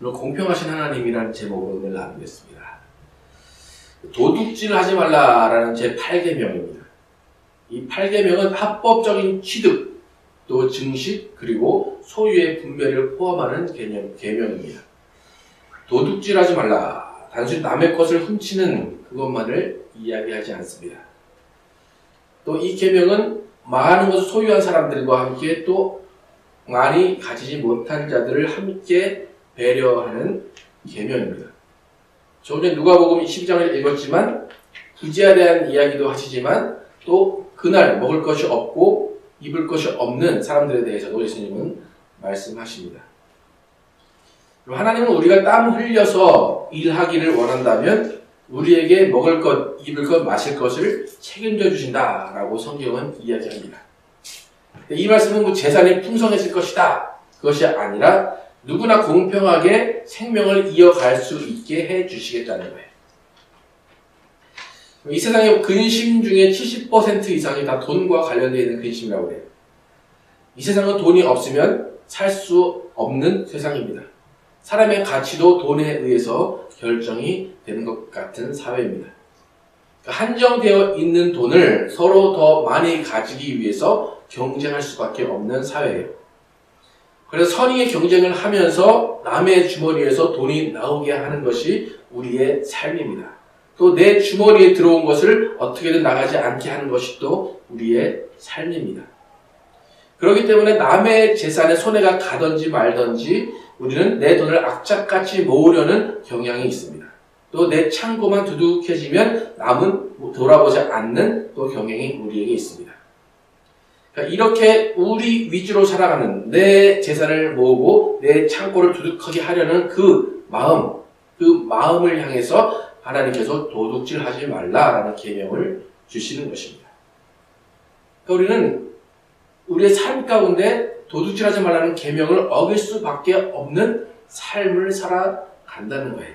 오늘 공평하신 하나님이라는 제목으로 오늘 나누겠습니다. 도둑질 하지 말라라는 제 8계명입니다. 이 8계명은 합법적인 취득, 또 증식, 그리고 소유의 분배를 포함하는 계명입니다. 도둑질 하지 말라. 단순히 남의 것을 훔치는 그것만을 이야기하지 않습니다. 또 이 계명은 많은 것을 소유한 사람들과 함께 또 많이 가지지 못한 자들을 함께 배려하는 계명입니다. 조금 전에 누가복음 12장을 읽었지만 부지에 대한 이야기도 하시지만 또 그날 먹을 것이 없고 입을 것이 없는 사람들에 대해서도 예수님은 말씀하십니다. 하나님은 우리가 땀 흘려서 일하기를 원한다면 우리에게 먹을 것, 입을 것, 마실 것을 책임져 주신다라고 성경은 이야기합니다. 이 말씀은 재산이 풍성해질 것이다. 그것이 아니라 누구나 공평하게 생명을 이어갈 수 있게 해주시겠다는 거예요. 이 세상의 근심 중에 70% 이상이 다 돈과 관련되어 있는 근심이라고 해요. 이 세상은 돈이 없으면 살 수 없는 세상입니다. 사람의 가치도 돈에 의해서 결정이 되는 것 같은 사회입니다. 한정되어 있는 돈을 서로 더 많이 가지기 위해서 경쟁할 수밖에 없는 사회예요. 그래서 선의의 경쟁을 하면서 남의 주머니에서 돈이 나오게 하는 것이 우리의 삶입니다. 또 내 주머니에 들어온 것을 어떻게든 나가지 않게 하는 것이 또 우리의 삶입니다. 그렇기 때문에 남의 재산에 손해가 가든지 말든지 우리는 내 돈을 악착같이 모으려는 경향이 있습니다. 또 내 창고만 두둑해지면 남은 돌아보지 않는 또 경향이 우리에게 있습니다. 그러니까 이렇게 우리 위주로 살아가는 내 재산을 모으고 내 창고를 두둑하게 하려는 그 마음을 향해서 하나님께서 도둑질하지 말라라는 계명을 주시는 것입니다. 그러니까 우리는 우리의 삶 가운데 도둑질하지 말라는 계명을 어길 수밖에 없는 삶을 살아간다는 거예요.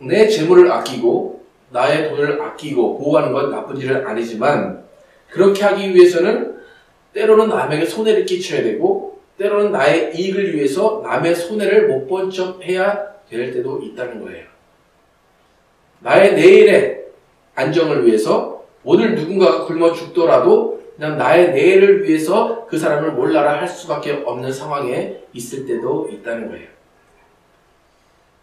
내 재물을 아끼고 나의 돈을 아끼고 보호하는 건 나쁜 일은 아니지만 그렇게 하기 위해서는 때로는 남에게 손해를 끼쳐야 되고 때로는 나의 이익을 위해서 남의 손해를 못 본 척 해야 될 때도 있다는 거예요. 나의 내일의 안정을 위해서 오늘 누군가가 굶어 죽더라도 그냥 나의 내일을 위해서 그 사람을 몰라라 할 수밖에 없는 상황에 있을 때도 있다는 거예요.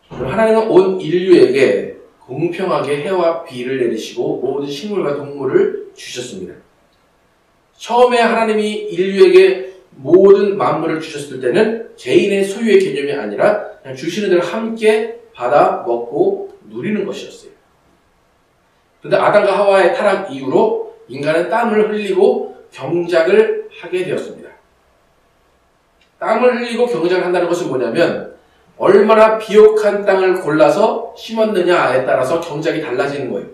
하나님은 온 인류에게 공평하게 해와 비를 내리시고 모든 식물과 동물을 주셨습니다. 처음에 하나님이 인류에게 모든 만물을 주셨을 때는 개인의 소유의 개념이 아니라 그냥 주시는 대로 함께 받아 먹고 누리는 것이었어요. 그런데 아담과 하와의 타락 이후로 인간은 땀을 흘리고 경작을 하게 되었습니다. 땀을 흘리고 경작을 한다는 것은 뭐냐면 얼마나 비옥한 땅을 골라서 심었느냐에 따라서 경작이 달라지는 거예요.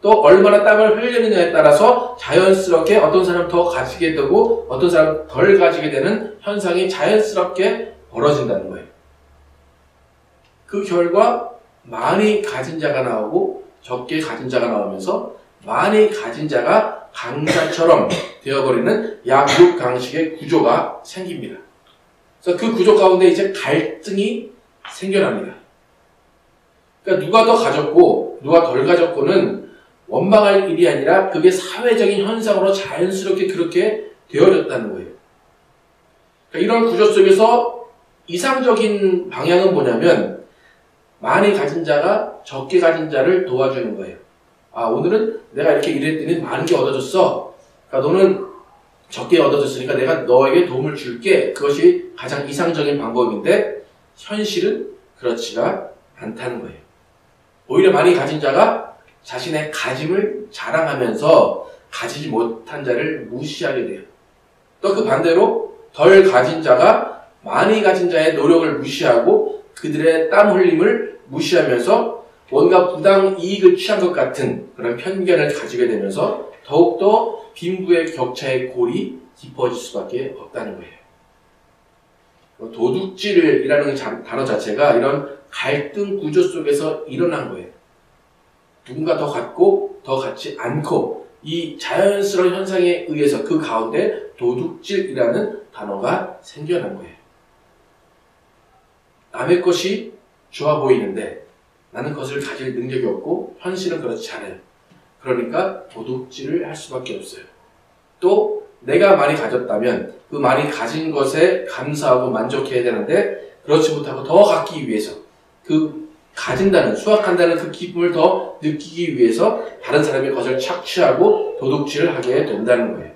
또 얼마나 땀을 흘리느냐에 따라서 자연스럽게 어떤 사람 더 가지게 되고 어떤 사람 덜 가지게 되는 현상이 자연스럽게 벌어진다는 거예요. 그 결과 많이 가진 자가 나오고 적게 가진 자가 나오면서 많이 가진 자가 강자처럼 되어버리는 양육강식의 구조가 생깁니다. 그래서 그 구조 가운데 이제 갈등이 생겨납니다. 그러니까 누가 더 가졌고 누가 덜 가졌고는 원망할 일이 아니라 그게 사회적인 현상으로 자연스럽게 그렇게 되어졌다는 거예요. 그러니까 이런 구조 속에서 이상적인 방향은 뭐냐면 많이 가진 자가 적게 가진 자를 도와주는 거예요. 아, 오늘은 내가 이렇게 일했더니 많은 게 얻어졌어. 그러니까 너는 적게 얻어졌으니까 내가 너에게 도움을 줄게. 그것이 가장 이상적인 방법인데 현실은 그렇지가 않다는 거예요. 오히려 많이 가진 자가 자신의 가짐을 자랑하면서 가지지 못한 자를 무시하게 돼요. 또 그 반대로 덜 가진 자가 많이 가진 자의 노력을 무시하고 그들의 땀 흘림을 무시하면서 뭔가 부당 이익을 취한 것 같은 그런 편견을 가지게 되면서 더욱더 빈부의 격차의 골이 깊어질 수밖에 없다는 거예요. 도둑질이라는 단어 자체가 이런 갈등 구조 속에서 일어난 거예요. 누군가 더 갖고 더 갖지 않고 이 자연스러운 현상에 의해서 그 가운데 도둑질이라는 단어가 생겨난 거예요. 남의 것이 좋아 보이는데 나는 그것을 가질 능력이 없고 현실은 그렇지 않아요. 그러니까 도둑질을 할 수밖에 없어요. 또 내가 많이 가졌다면 그 많이 가진 것에 감사하고 만족해야 되는데 그렇지 못하고 더 갖기 위해서 그 가진다는, 수확한다는 그 기쁨을 더 느끼기 위해서 다른 사람의 것을 착취하고 도둑질을 하게 된다는 거예요.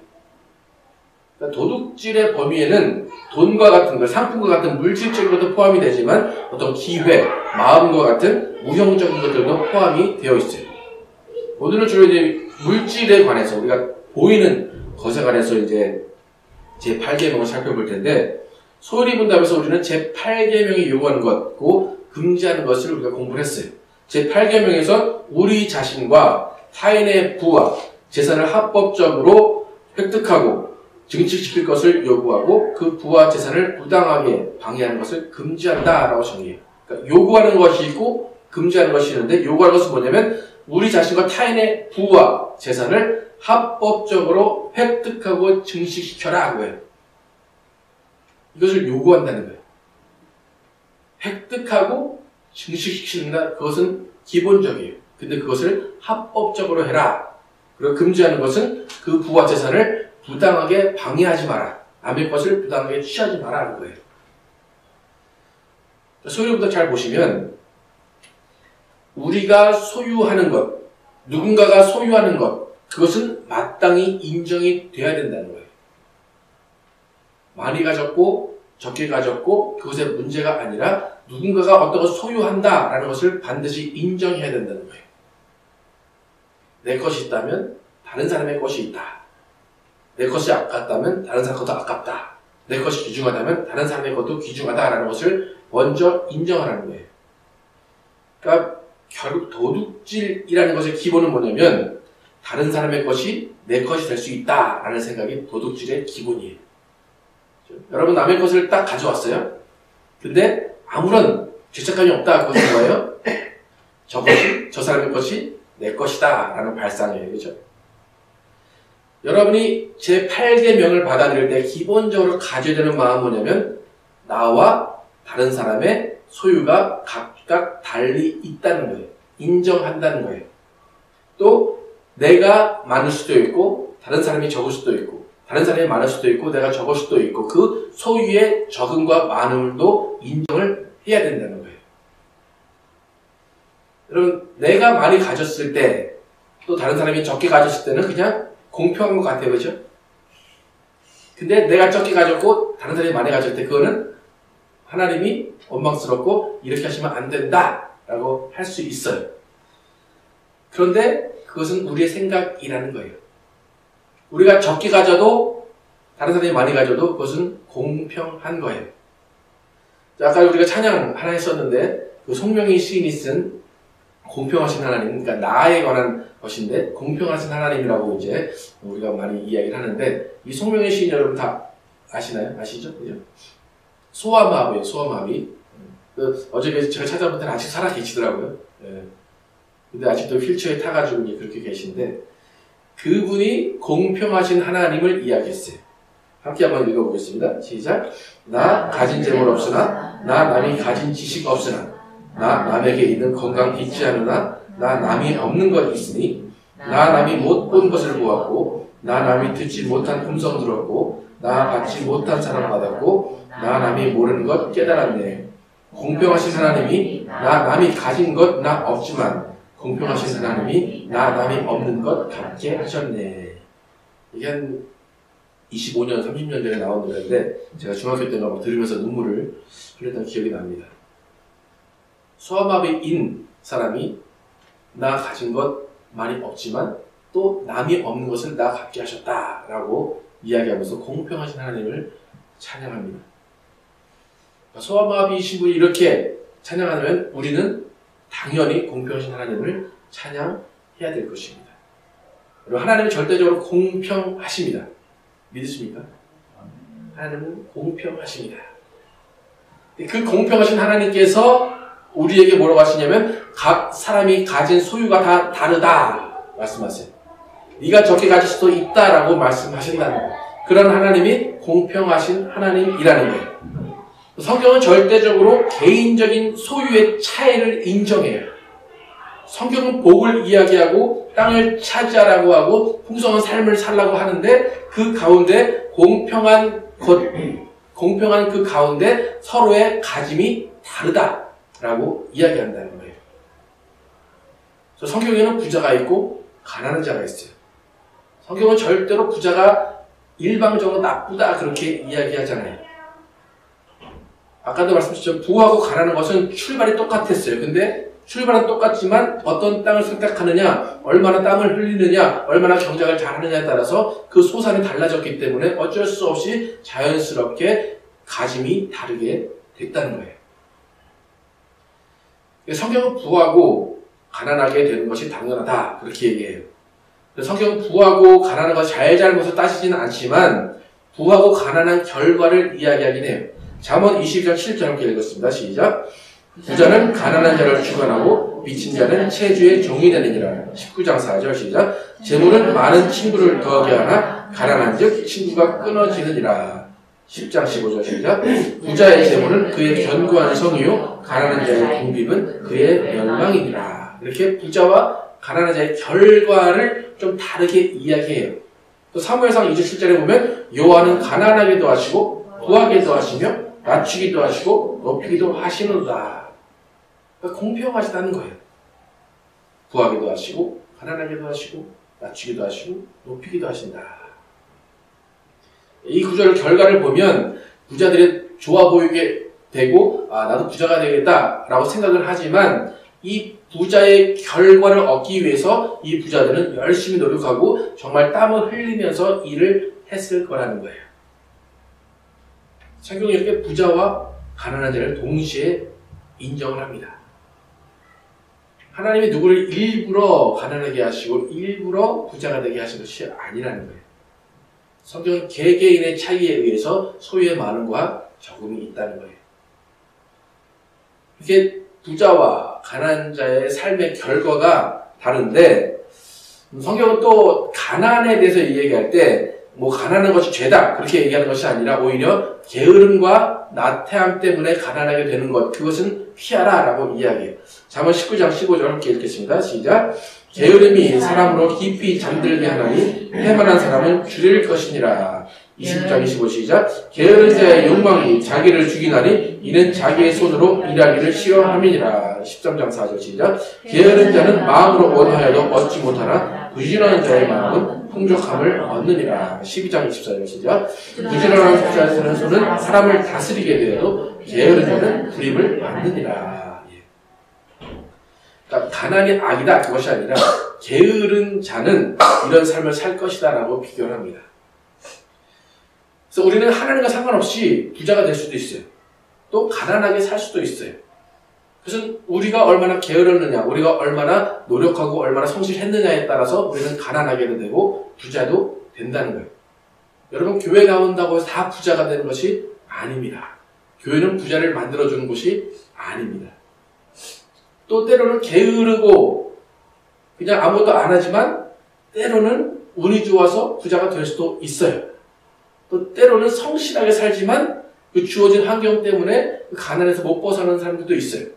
그러니까 도둑질의 범위에는 돈과 같은 것, 상품과 같은 물질적인 것도 포함이 되지만 어떤 기회, 마음과 같은 무형적인 것들도 포함이 되어 있어요. 오늘은 주로 이제 물질에 관해서 우리가 보이는 것에 관해서 이제 제8계명을 살펴볼 텐데, 소홀히 본다면서 우리는 제8계명이 요구하는 것고 금지하는 것을 우리가 공부를 했어요. 제8계명에서 우리 자신과 타인의 부와 재산을 합법적으로 획득하고 증식시킬 것을 요구하고 그 부와 재산을 부당하게 방해하는 것을 금지한다라고 정의해요. 그러니까 요구하는 것이 있고 금지하는 것이 있는데, 요구하는 것은 뭐냐면 우리 자신과 타인의 부와 재산을 합법적으로 획득하고 증식시켜라 하고요. 이것을 요구한다는 거예요. 획득하고 증식시키는다. 그것은 기본적이에요. 근데 그것을 합법적으로 해라. 그리고 금지하는 것은 그 부와 재산을 부당하게 방해하지 마라. 남의 것을 부당하게 취하지 마라 하는 거예요. 소유부터 잘 보시면 우리가 소유하는 것, 누군가가 소유하는 것, 그것은 마땅히 인정이 돼야 된다는 거예요. 많이 가졌고 적게 가졌고 그것의 문제가 아니라 누군가가 어떤 것을 소유한다라는 것을 반드시 인정해야 된다는 거예요. 내 것이 있다면 다른 사람의 것이 있다. 내 것이 아깝다면 다른 사람 것도 아깝다. 내 것이 귀중하다면 다른 사람의 것도 귀중하다라는 것을 먼저 인정하라는 거예요. 그러니까 결국 도둑질이라는 것의 기본은 뭐냐면 다른 사람의 것이 내 것이 될 수 있다라는 생각이 도둑질의 기본이에요. 여러분 남의 것을 딱 가져왔어요. 근데 아무런 죄책감이 없다. 그것은 뭐예요? 저것이 저 사람의 것이 내 것이다 라는 발상이에요. 그죠? 여러분이 제8계명을 받아들일 때 기본적으로 가져야 되는 마음은 뭐냐면 나와 다른 사람의 소유가 각각 달리 있다는 거예요. 인정한다는 거예요. 또 내가 많을 수도 있고 다른 사람이 적을 수도 있고 다른 사람이 많을 수도 있고 내가 적을 수도 있고 그 소유의 적음과 많음도 인정을 해야 된다는 거예요. 여러분 내가 많이 가졌을 때 또 다른 사람이 적게 가졌을 때는 그냥 공평한 것 같아요. 그죠? 근데 내가 적게 가졌고 다른 사람이 많이 가졌을 때 그거는 하나님이 원망스럽고 이렇게 하시면 안 된다 라고 할 수 있어요. 그런데 그것은 우리의 생각이라는 거예요. 우리가 적게 가져도 다른 사람이 많이 가져도 그것은 공평한 거예요. 아까 우리가 찬양 하나 했었는데 그 송명희 시인이 쓴 공평하신 하나님, 그러니까 나에 관한 것인데 공평하신 하나님이라고 이제 우리가 많이 이야기를 하는데 이 송명희 시인 여러분 다 아시나요? 아시죠? 그죠? 소아마비예요. 소아마비. 어제 제가 찾아볼 때는 아직 살아 계시더라고요. 예. 근데 아직도 휠체어에 타가지고 이제 그렇게 계신데 그분이 공평하신 하나님을 이야기했어요. 함께 한번 읽어보겠습니다. 시작. 나 가진 재물 없으나 나 남이 가진 지식 없으나 나 남에게 있는 건강 있지 않으나 나 남이 없는 것 있으니 나 남이 못 본 것을 보았고 나 남이 듣지 못한 음성 들었고 나 받지 못한 사랑 받았고 나 남이 모르는 것 깨달았네. 공평하신 하나님이 나 남이 가진 것 나 없지만 공평하신 하나님이 나 남이 없는 것 갖게 하셨네. 이게 한 25년, 30년 전에 나온 노래인데 제가 중학교 때 막 들으면서 눈물을 흘렸던 기억이 납니다. 소아마비인 사람이 나 가진 것 많이 없지만 또 남이 없는 것을 나 갖게 하셨다라고 이야기하면서 공평하신 하나님을 찬양합니다. 소아마비이신 분이 이렇게 찬양하면 우리는 당연히 공평하신 하나님을 찬양해야 될 것입니다. 그리고 하나님은 절대적으로 공평하십니다. 믿으십니까? 하나님은 공평하십니다. 그 공평하신 하나님께서 우리에게 뭐라고 하시냐면 각 사람이 가진 소유가 다 다르다 말씀하세요. 네가 적게 가질 수도 있다라고 말씀하신다는 거예요. 그런 하나님이 공평하신 하나님이라는 거예요. 성경은 절대적으로 개인적인 소유의 차이를 인정해요. 성경은 복을 이야기하고 땅을 차지하라고 하고 풍성한 삶을 살라고 하는데 그 가운데 공평한 그 가운데 서로의 가짐이 다르다라고 이야기한다는 거예요. 그래서 성경에는 부자가 있고 가난한 자가 있어요. 성경은 절대로 부자가 일방적으로 나쁘다 그렇게 이야기하잖아요. 아까도 말씀드렸죠. 부하고 가난한 것은 출발이 똑같았어요. 근데 출발은 똑같지만 어떤 땅을 선택하느냐, 얼마나 땀을 흘리느냐, 얼마나 경작을 잘하느냐에 따라서 그 소산이 달라졌기 때문에 어쩔 수 없이 자연스럽게 가짐이 다르게 됐다는 거예요. 성경은 부하고 가난하게 되는 것이 당연하다 그렇게 얘기해요. 성경은 부하고 가난한 것 잘잘못을 따지지는 않지만 부하고 가난한 결과를 이야기하긴 해요. 잠언 22장 7절 함께 읽었습니다. 시작. 부자는 가난한 자를 주관하고 미친 자는 체주의 종이 되느니라. 19장 4절 시작. 재물은 많은 친구를 더하게 하나 가난한 즉 친구가 끊어지느니라. 10장 15절 시작. 부자의 재물은 그의 견고한 성이요 가난한 자의 궁핍은 그의 멸망이니라. 이렇게 부자와 가난한 자의 결과를 좀 다르게 이야기해요. 또 사무엘상 2장 7절에 보면 여호와는 가난하게도 하시고 부하게도 하시며 낮추기도 하시고 높이기도 하시는다. 그러니까 공평하시다는 거예요. 부하게도 하시고 가난하게도 하시고 낮추기도 하시고 높이기도 하신다. 이 구절의 결과를 보면 부자들이 좋아 보이게 되고 나도 부자가 되겠다라고 생각을 하지만 이 부자의 결과를 얻기 위해서 이 부자들은 열심히 노력하고 정말 땀을 흘리면서 일을 했을 거라는 거예요. 성경은 이렇게 부자와 가난한 자를 동시에 인정을 합니다. 하나님이 누구를 일부러 가난하게 하시고 일부러 부자가 되게 하신 것이 아니라는 거예요. 성경은 개개인의 차이에 의해서 소유의 많음과 적음이 있다는 거예요. 이게 부자와 가난한 자의 삶의 결과가 다른데 성경은 또 가난에 대해서 얘기할 때 가난한 것이 죄다 그렇게 얘기하는 것이 아니라 오히려 게으름과 나태함 때문에 가난하게 되는 것 그것은 피하라 라고 이야기해요. 잠언 19장 15절 함께 읽겠습니다. 시작. 게으름이 사람으로 깊이 잠들게 하나니 해만한 사람은 줄일 것이니라. 20장 25 시작. 게으른 자의 욕망이 자기를 죽이나니 이는 자기의 손으로 일하기를 싫어함이니라. 13장 4절 시작. 게으른 자는 마음으로 원하여도 얻지 못하나 부지런한 자의 마음은 풍족함을 얻느니라. 12장 24절 시작. 부지런한 자의 손은 사람을 다스리게 되어도 게으른 자는 불임을 받느니라. 그러니까 가난이 악이다 그것이 아니라 게으른 자는 이런 삶을 살 것이다 라고 비교를 합니다. 그래서 우리는 하나님과 상관없이 부자가 될 수도 있어요. 또 가난하게 살 수도 있어요. 그래서 우리가 얼마나 게으르느냐, 우리가 얼마나 노력하고 얼마나 성실했느냐에 따라서 우리는 가난하게도 되고 부자도 된다는 거예요. 여러분 교회 나온다고 해서 다 부자가 되는 것이 아닙니다. 교회는 부자를 만들어주는 곳이 아닙니다. 또 때로는 게으르고 그냥 아무것도 안 하지만 때로는 운이 좋아서 부자가 될 수도 있어요. 또 때로는 성실하게 살지만 그 주어진 환경 때문에 그 가난에서 못 벗어나는 사람들도 있어요.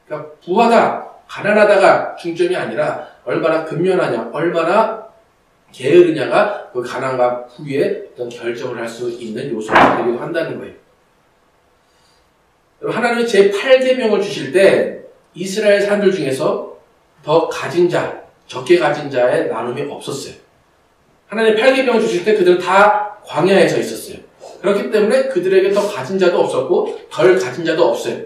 그러니까 부하다, 가난하다가 중점이 아니라 얼마나 근면하냐, 얼마나 게으르냐가 그 가난과 부의 어떤 결정을 할 수 있는 요소가 되기도 한다는 거예요. 하나님이 제8계명을 주실 때 이스라엘 사람들 중에서 더 가진 자, 적게 가진 자의 나눔이 없었어요. 하나님이 8계명을 주실 때 그들은 다 광야에서 있었어요. 그렇기 때문에 그들에게 더 가진 자도 없었고 덜 가진 자도 없어요.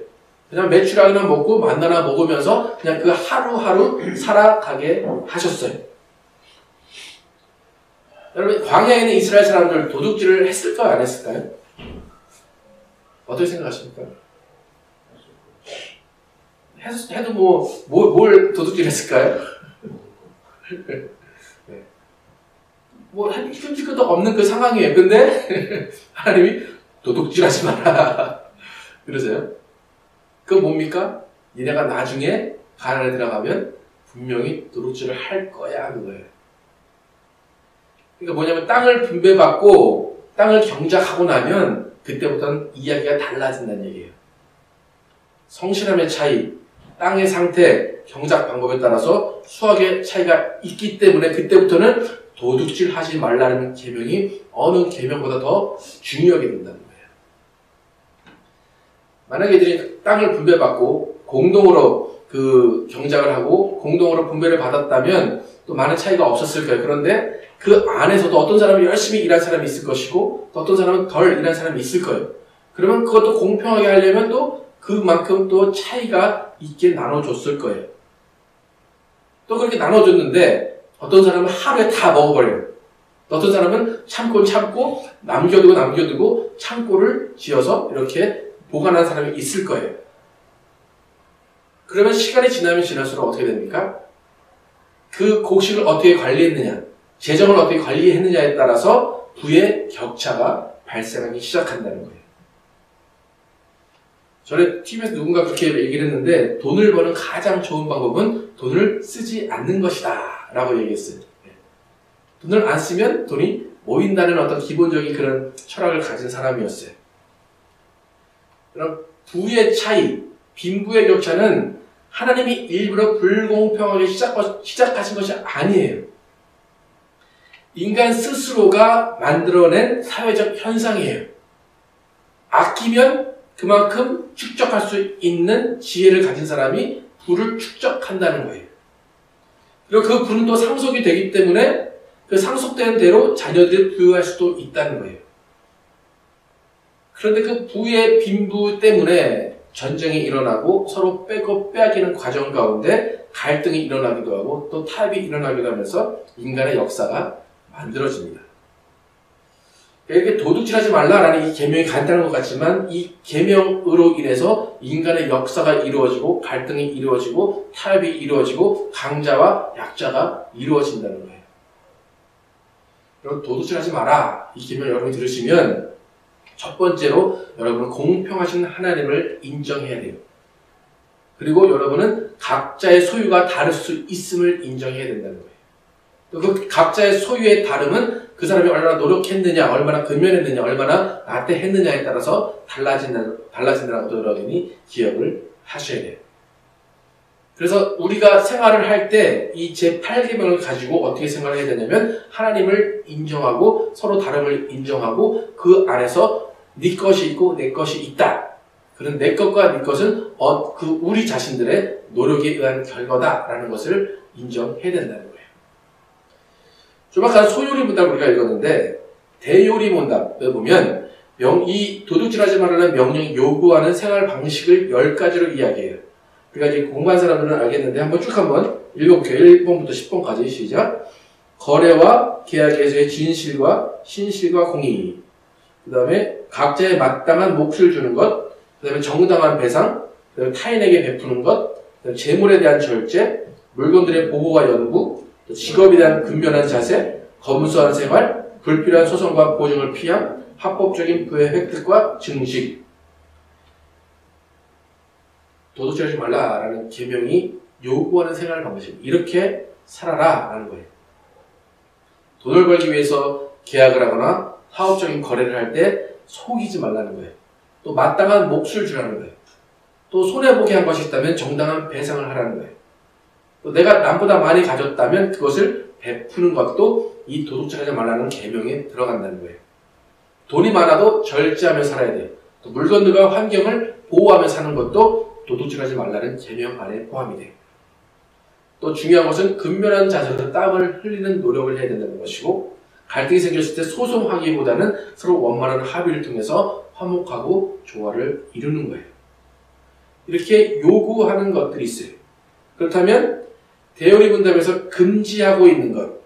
그냥 메추라기나 먹고 만나나 먹으면서 그냥 그 하루하루 살아가게 하셨어요. 여러분 광야에 있는 이스라엘 사람들 도둑질을 했을까요? 안 했을까요? 어떻게 생각하십니까? 해도 뭘 도둑질 했을까요? 흠질 것도 없는 그 상황이에요. 근데 하나님이 도둑질 하지 마라 그러세요. 그건 뭡니까? 니네가 나중에 가난에 들어가면 분명히 도둑질을 할 거야 그거예요. 그러니까 뭐냐면 땅을 분배받고 땅을 경작하고 나면 그때부터는 이야기가 달라진다는 얘기예요. 성실함의 차이, 땅의 상태, 경작 방법에 따라서 수확의 차이가 있기 때문에 그때부터는 도둑질 하지 말라는 계명이 어느 계명보다 더 중요하게 된다는 거예요. 만약에 이들이 땅을 분배받고 공동으로 그 경작을 하고 공동으로 분배를 받았다면 또 많은 차이가 없었을 거예요. 그런데 그 안에서도 어떤 사람이 열심히 일한 사람이 있을 것이고 또 어떤 사람은 덜 일한 사람이 있을 거예요. 그러면 그것도 공평하게 하려면 또 그만큼 또 차이가 있게 나눠줬을 거예요. 또 그렇게 나눠줬는데 어떤 사람은 하루에 다 먹어버려요. 어떤 사람은 참고 남겨두고 창고를 지어서 이렇게 보관한 사람이 있을 거예요. 그러면 시간이 지나면 지날수록 어떻게 됩니까? 그 곡식을 어떻게 관리했느냐, 재정을 어떻게 관리했느냐에 따라서 부의 격차가 발생하기 시작한다는 거예요. 전에 TV에서 누군가 그렇게 얘기를 했는데 돈을 버는 가장 좋은 방법은 돈을 쓰지 않는 것이다 라고 얘기했어요. 돈을 안 쓰면 돈이 모인다는 어떤 기본적인 그런 철학을 가진 사람이었어요. 그럼 부의 차이, 빈부의 격차는 하나님이 일부러 불공평하게 시작하신 것이 아니에요. 인간 스스로가 만들어낸 사회적 현상이에요. 아끼면 그만큼 축적할 수 있는 지혜를 가진 사람이 부를 축적한다는 거예요. 그리고 그 부는 또 상속이 되기 때문에 그 상속되는 대로 자녀들이 부유할 수도 있다는 거예요. 그런데 그 부의 빈부 때문에 전쟁이 일어나고 서로 빼고 빼앗기는 과정 가운데 갈등이 일어나기도 하고 또 타협이 일어나기도 하면서 인간의 역사가 만들어집니다. 이렇게 도둑질하지 말라라는 이 계명이 간단한 것 같지만 이 계명으로 인해서 인간의 역사가 이루어지고 갈등이 이루어지고 타협이 이루어지고 강자와 약자가 이루어진다는 거예요. 여러분 도둑질하지 마라 이 계명 여러분이 들으시면 첫 번째로 여러분은 공평하신 하나님을 인정해야 돼요. 그리고 여러분은 각자의 소유가 다를 수 있음을 인정해야 된다는 거예요. 또 그 각자의 소유의 다름은 그 사람이 얼마나 노력했느냐, 얼마나 근면했느냐, 얼마나 나태했느냐에 따라서 달라진다는 것도 여러분이 기억을 하셔야 돼요. 그래서 우리가 생활을 할 때 이 제8계명을 가지고 어떻게 생활을 해야 되냐면 하나님을 인정하고 서로 다름을 인정하고 그 안에서 네 것이 있고 내 것이 있다. 그런 내 것과 네 것은 우리 자신들의 노력에 의한 결과다라는 것을 인정해야 된다는 거예요. 조막한 소요리 문답을 우리가 읽었는데 대요리 문답에 보면 이 도둑질하지 말라는 명령이 요구하는 생활 방식을 10가지로 이야기해요. 그러니까 이제 공부한 사람들은 알겠는데 한번 쭉 한번 읽어볼게요. 1번부터 10번까지 시작. 거래와 계약에서의 진실과 신실과 공의, 그 다음에 각자의 마땅한 몫을 주는 것, 그 다음에 정당한 배상, 그 다음에 타인에게 베푸는 것, 그 다음에 재물에 대한 절제, 물건들의 보호와 연구, 직업에 대한 근면한 자세, 검소한 생활, 불필요한 소송과 보증을 피함, 합법적인 부의 획득과 증식. 도둑질하지 말라라는 계명이 요구하는 생활 방식. 이렇게 살아라라는 거예요. 돈을 벌기 위해서 계약을 하거나 사업적인 거래를 할 때 속이지 말라는 거예요. 또 마땅한 몫을 주라는 거예요. 또 손해보게 한 것이 있다면 정당한 배상을 하라는 거예요. 또 내가 남보다 많이 가졌다면 그것을 베푸는 것도 이 도둑질하지 말라는 계명에 들어간다는 거예요. 돈이 많아도 절제하며 살아야 돼요. 또 물건들과 환경을 보호하며 사는 것도 도둑질하지 말라는 계명 안에 포함이 돼요. 또 중요한 것은 근면한 자세로 땀을 흘리는 노력을 해야 된다는 것이고 갈등이 생겼을 때 소송하기보다는 서로 원만한 합의를 통해서 화목하고 조화를 이루는 거예요. 이렇게 요구하는 것들이 있어요. 그렇다면 대요리 문답에서 금지하고 있는 것,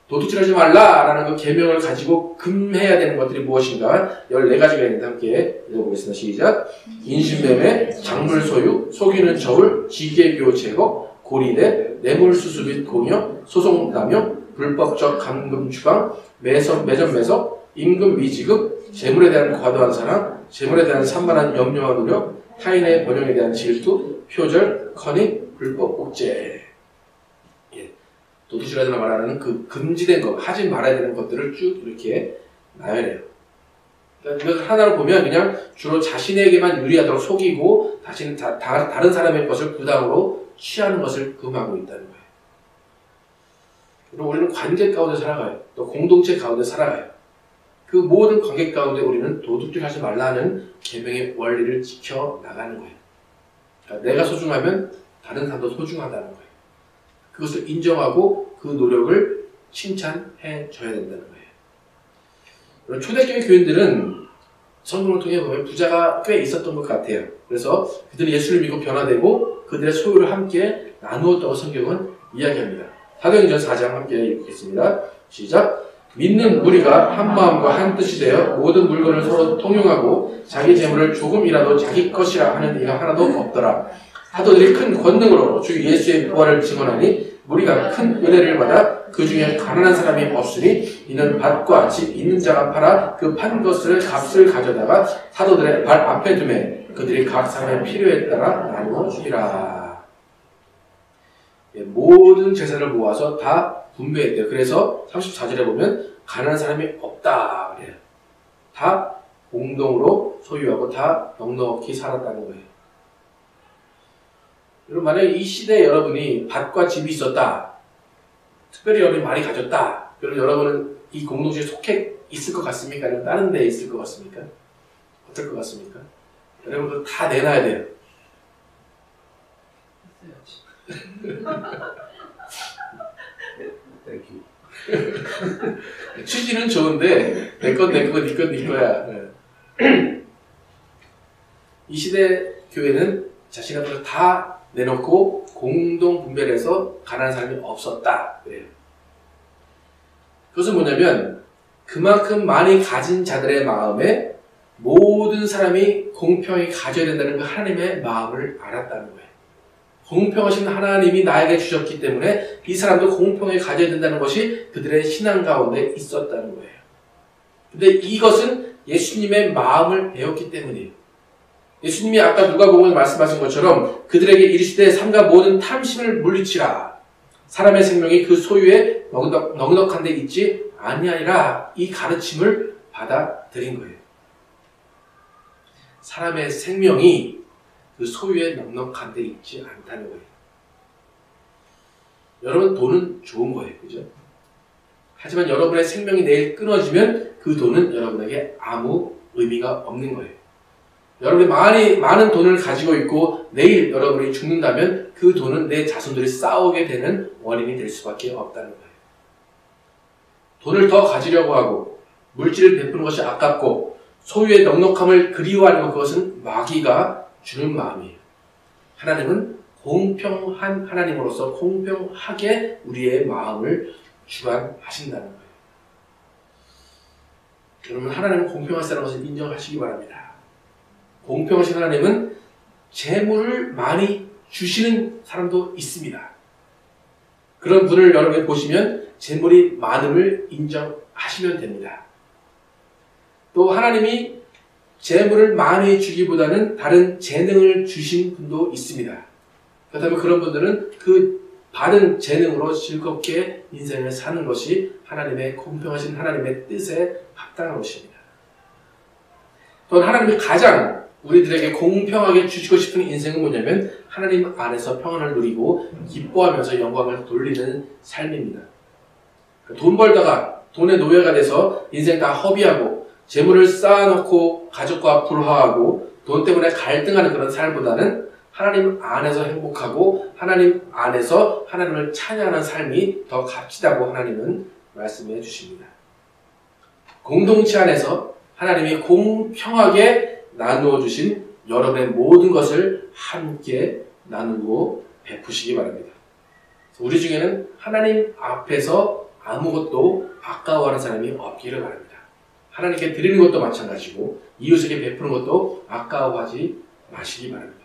도둑질하지 말라라는 그 계명을 가지고 금해야 되는 것들이 무엇인가 14가지가 있는데 함께 읽어보겠습니다. 시작. 인신매매, 작물 소유, 속이는 저울, 지계교 제거, 고리대, 뇌물수수 및 공여, 소송 남용, 불법적 감금 추방, 매점 매석, 임금 미지급, 재물에 대한 과도한 사랑, 재물에 대한 산만한 염려와 노력, 타인의 번영에 대한 질투, 표절, 커닝, 불법 옥죄. 도둑질하지 말라는 그 금지된 것, 하지 말아야 되는 것들을 쭉 이렇게 나열해요. 이것을 하나로 보면 그냥 주로 자신에게만 유리하도록 속이고 다른 사람의 것을 부담으로 취하는 것을 금하고 있다는 거예요. 그리고 우리는 관계 가운데 살아가요. 또 공동체 가운데 살아가요. 그 모든 관계 가운데 우리는 도둑질하지 말라는 계명의 원리를 지켜나가는 거예요. 그러니까 내가 소중하면 다른 사람도 소중하다는 거예요. 그것을 인정하고 그 노력을 칭찬해 줘야 된다는 거예요. 초대교회 교인들은 성경을 통해 보면 부자가 꽤 있었던 것 같아요. 그래서 그들이 예수를 믿고 변화되고 그들의 소유를 함께 나누었다고 성경은 이야기합니다. 사도행전 4장 함께 읽겠습니다. 시작. 믿는 무리가 한 마음과 한 뜻이 되어 모든 물건을 서로 통용하고 자기 재물을 조금이라도 자기 것이라 하는 이가 하나도 없더라. 사도들이 큰 권능으로 주 예수의 부활을 증언하니 무리가 큰 은혜를 받아 그 중에 가난한 사람이 없으니 이는 밭과 집 있는 자가 팔아 그 판 것을 값을 가져다가 사도들의 발 앞에 두매 그들이 각 사람의 필요에 따라 나누어 주리라. 모든 재산을 모아서 다 분배했대요. 그래서 34절에 보면 가난한 사람이 없다 그래요. 다 공동으로 소유하고 다 넉넉히 살았다는 거예요. 여러분 만약에 이 시대에 여러분이 밭과 집이 있었다. 특별히 여러분이 많이 가졌다. 그럼 여러분은 이 공동체에 속해 있을 것 같습니까? 아니면 다른 데에 있을 것 같습니까? 어떨 것 같습니까? 여러분들 다 내놔야 돼요. 취지는 좋은데 내 건 내 거고 네 건 네 거야. 이 시대 교회는 자신의 것을 다 내놓고 공동 분배를 해서 가난한 사람이 없었다. 그래요. 그것은 뭐냐면 그만큼 많이 가진 자들의 마음에 모든 사람이 공평히 가져야 된다는 그 하나님의 마음을 알았다는 거예요. 공평하신 하나님이 나에게 주셨기 때문에 이 사람도 공평하게 가져야 된다는 것이 그들의 신앙 가운데 있었다는 거예요. 근데 이것은 예수님의 마음을 배웠기 때문이에요. 예수님이 아까 누가복음에 말씀하신 것처럼 그들에게 이르시되 삼가 모든 탐심을 물리치라. 사람의 생명이 그 소유에 넉넉한 데 있지 아니하리라. 이 가르침을 받아들인 거예요. 사람의 생명이 그 소유에 넉넉한 데 있지 않다는 거예요. 여러분 돈은 좋은 거예요. 그죠? 하지만 여러분의 생명이 내일 끊어지면 그 돈은 여러분에게 아무 의미가 없는 거예요. 여러분이 많은 돈을 가지고 있고 내일 여러분이 죽는다면 그 돈은 내 자손들이 싸우게 되는 원인이 될 수밖에 없다는 거예요. 돈을 더 가지려고 하고 물질을 베푸는 것이 아깝고 소유의 넉넉함을 그리워하는 것, 그것은 마귀가 주는 마음이에요. 하나님은 공평한 하나님으로서 공평하게 우리의 마음을 주관하신다는 거예요. 여러분 하나님은 공평하시다는 것을 인정하시기 바랍니다. 공평하신 하나님은 재물을 많이 주시는 사람도 있습니다. 그런 분을 여러분이 보시면 재물이 많음을 인정하시면 됩니다. 또 하나님이 재물을 많이 주기보다는 다른 재능을 주신 분도 있습니다. 그렇다면 그런 분들은 그 받은 재능으로 즐겁게 인생을 사는 것이 하나님의 공평하신 하나님의 뜻에 합당한 것입니다. 또 하나님이 가장 우리들에게 공평하게 주시고 싶은 인생은 뭐냐면 하나님 안에서 평안을 누리고 기뻐하면서 영광을 돌리는 삶입니다. 돈 벌다가 돈의 노예가 돼서 인생 다 허비하고 재물을 쌓아놓고 가족과 불화하고 돈 때문에 갈등하는 그런 삶보다는 하나님 안에서 행복하고 하나님 안에서 하나님을 찬양하는 삶이 더 값지다고 하나님은 말씀해 주십니다. 공동체 안에서 하나님이 공평하게 나누어 주신 여러분의 모든 것을 함께 나누고 베푸시기 바랍니다. 우리 중에는 하나님 앞에서 아무것도 아까워하는 사람이 없기를 바랍니다. 하나님께 드리는 것도 마찬가지고 이웃에게 베푸는 것도 아까워하지 마시기 바랍니다.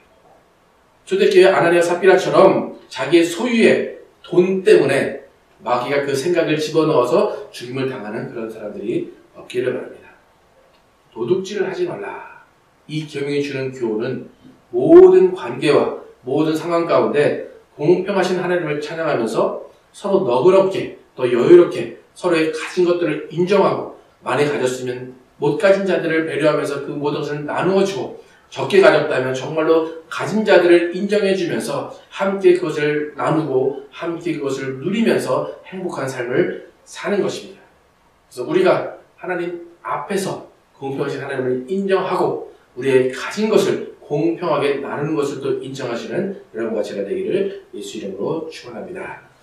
초대교회 아나니아 삽비라처럼 자기의 소유의 돈 때문에 마귀가 그 생각을 집어넣어서 죽임을 당하는 그런 사람들이 없기를 바랍니다. 도둑질을 하지 말라. 이 계명이 주는 교훈은 모든 관계와 모든 상황 가운데 공평하신 하나님을 찬양하면서 서로 너그럽게 또 여유롭게 서로의 가진 것들을 인정하고 많이 가졌으면 못 가진 자들을 배려하면서 그 모든 것을 나누어주고 적게 가졌다면 정말로 가진 자들을 인정해주면서 함께 그것을 나누고 함께 그것을 누리면서 행복한 삶을 사는 것입니다. 그래서 우리가 하나님 앞에서 공평하신 하나님을 인정하고 우리의 가진 것을 공평하게 나누는 것을 또 인정하시는 여러분과 제가 되기를 예수 이름으로 축원합니다.